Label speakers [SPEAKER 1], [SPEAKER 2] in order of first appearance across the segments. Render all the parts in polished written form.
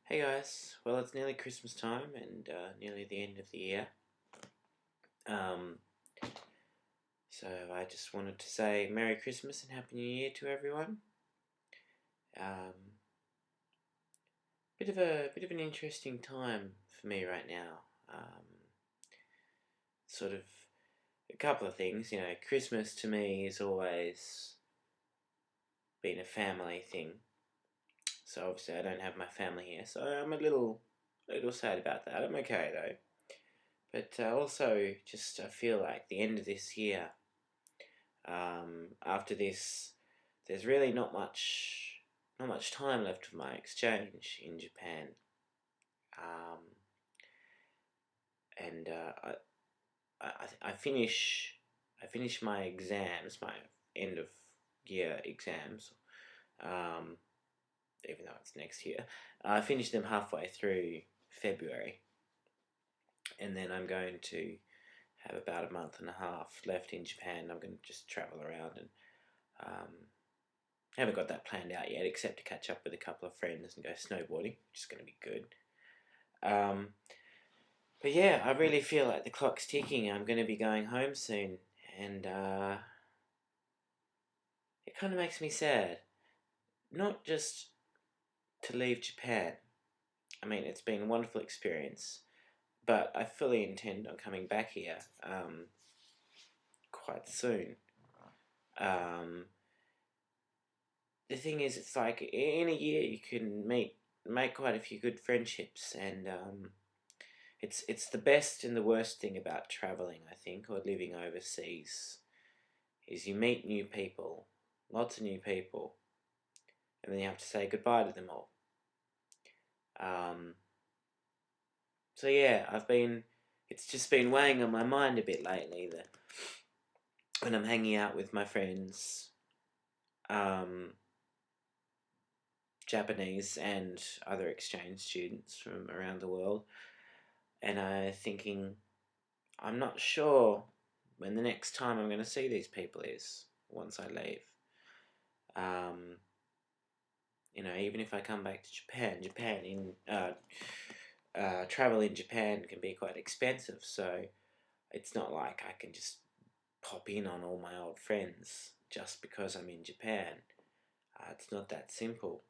[SPEAKER 1] Hey guys, well it's nearly Christmas time and nearly the end of the year. Um, so I just wanted to say Merry Christmas and Happy New Year to everyone. Um, bit of an interesting time for me right now. Sort of a couple of things, Christmas to me has always been a family thing. So obviously I don't have my family here, so I'm a little sad about that. I'm okay though. But also, just I feel like the end of this year. After this, there's really not much time left of my exchange in Japan, um, and I finish my exams, my end of year exams, um, even though it's next year. I finish them halfway through February, and then I'm going to have about a month and a half left in Japan. I'm going to just travel around and um, haven't got that planned out yet, except to catch up with a couple of friends and go snowboarding, which is going to be good. Um, but yeah, I really feel like the clock's ticking. I'm going to be going home soon, and it kind of makes me sad. Not just to leave Japan. I mean, it's been a wonderful experience, but I fully intend on coming back here quite soon. Um, the thing is, it's like in a year you can make quite a few good friendships, and it's the best and the worst thing about traveling, I think, or living overseas, is you meet new people, lots of new people, and then you have to say goodbye to them all. Um, so yeah, it's just been weighing on my mind a bit lately that when I'm hanging out with my friends, um, Japanese and other exchange students from around the world, and I'm thinking, I'm not sure when the next time I'm going to see these people is once I leave. Um, even if I come back to Japan travel in Japan can be quite expensive, so it's not like I can just pop in on all my old friends just because I'm in Japan. It's not that simple.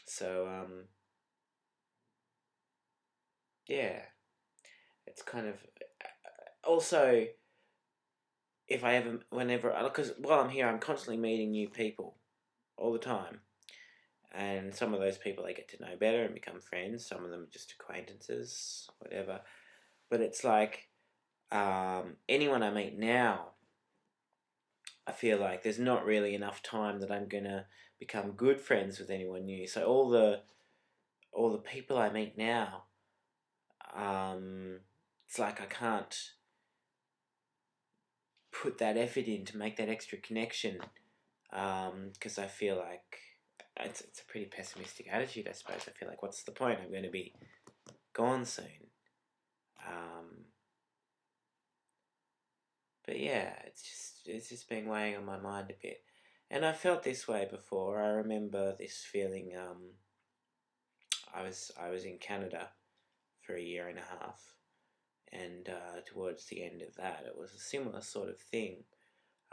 [SPEAKER 1] So yeah, it's kind of also if I ever whenever because while I'm here, I'm constantly meeting new people all the time. And some of those people I get to know better and become friends. Some of them are just acquaintances, whatever. But it's like anyone I meet now, I feel like there's not really enough time that I'm gonna become good friends with anyone new. So all the people I meet now, it's like I can't put that effort in to make that extra connection because I feel like it's a pretty pessimistic attitude, I suppose. I feel like what's the point? I'm going to be gone soon. Um, but yeah, it's just been weighing on my mind a bit, and I felt this way before. I remember this feeling. I was in Canada for a year and a half, and towards the end of that, it was a similar sort of thing.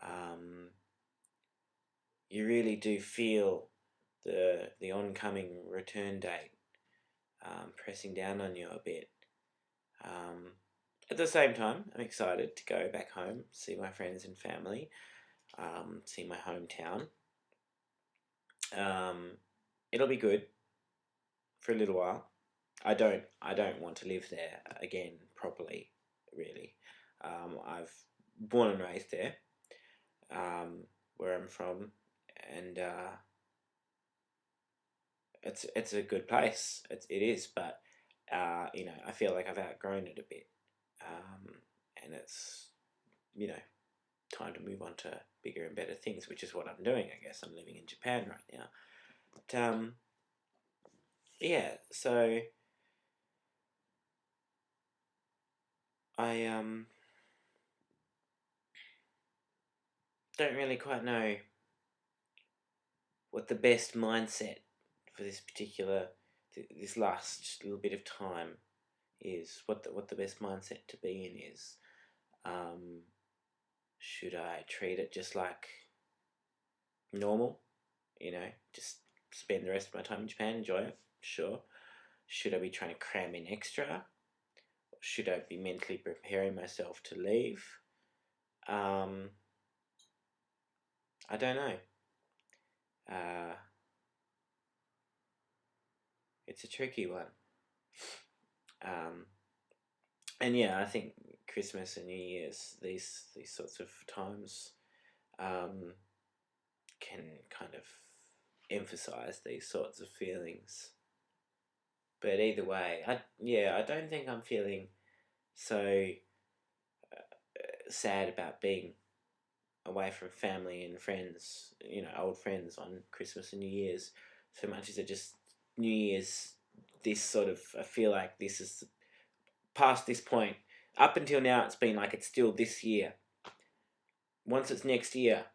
[SPEAKER 1] Um, you really do feel the oncoming return date pressing down on you a bit. Um, at the same time, I'm excited to go back home, see my friends and family, see my hometown. Um, it'll be good for a little while. I don't want to live there again properly, really. I've born and raised there, where I'm from, and it's a good place. It is, but I feel like I've outgrown it a bit, and it's you know time to move on to bigger and better things, which is what I'm doing. I guess I'm living in Japan right now. But yeah, so I don't really quite know what the best mindset for this last little bit of time is what the best mindset to be in is. Should I treat it just like normal? Just spend the rest of my time in Japan, enjoy it? Sure. Should I be trying to cram in extra? Should I be mentally preparing myself to leave? I don't know. It's a tricky one. And yeah, I think Christmas and New Year's, these sorts of times, can kind of emphasize these sorts of feelings. But either way, I don't think I'm feeling so sad about being away from family and friends, old friends on Christmas and New Year's, so much as it just New Year's. This sort of, I feel like this is past this point. Up until now, it's been like it's still this year. Once it's next year,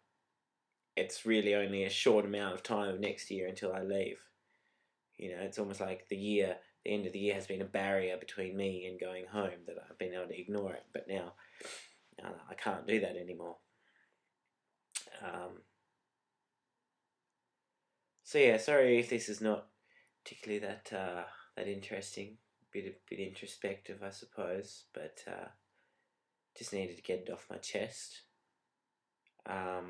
[SPEAKER 1] it's really only a short amount of time of next year until I leave. It's almost like the end of the year has been a barrier between me and going home, that I've been able to ignore it. But now, I can't do that anymore. So yeah, sorry if this is not particularly that interesting. Bit introspective, I suppose, but just needed to get it off my chest. I'd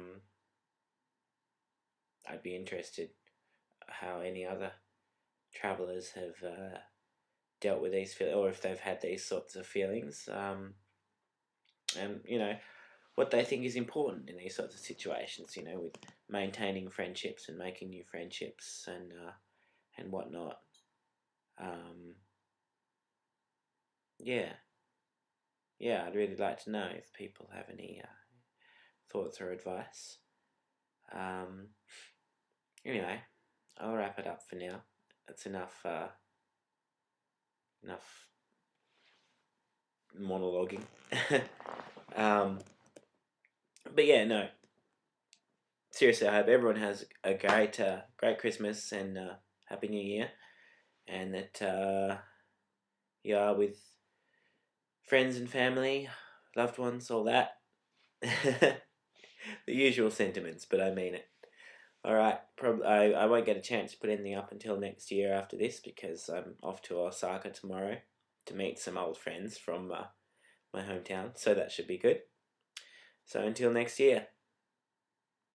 [SPEAKER 1] be interested how any other travellers have dealt with these feelings, or if they've had these sorts of feelings, and what they think is important in these sorts of situations. With maintaining friendships and making new friendships and whatnot. Yeah, I'd really like to know if people have any thoughts or advice. Anyway, I'll wrap it up for now. That's enough monologuing. But yeah, no. Seriously, I hope everyone has a great Christmas and Happy New Year, and that you are with friends and family, loved ones, all that. The usual sentiments, but I mean it. Alright, I won't get a chance to put anything up until next year after this, because I'm off to Osaka tomorrow to meet some old friends from my hometown, so that should be good. So until next year.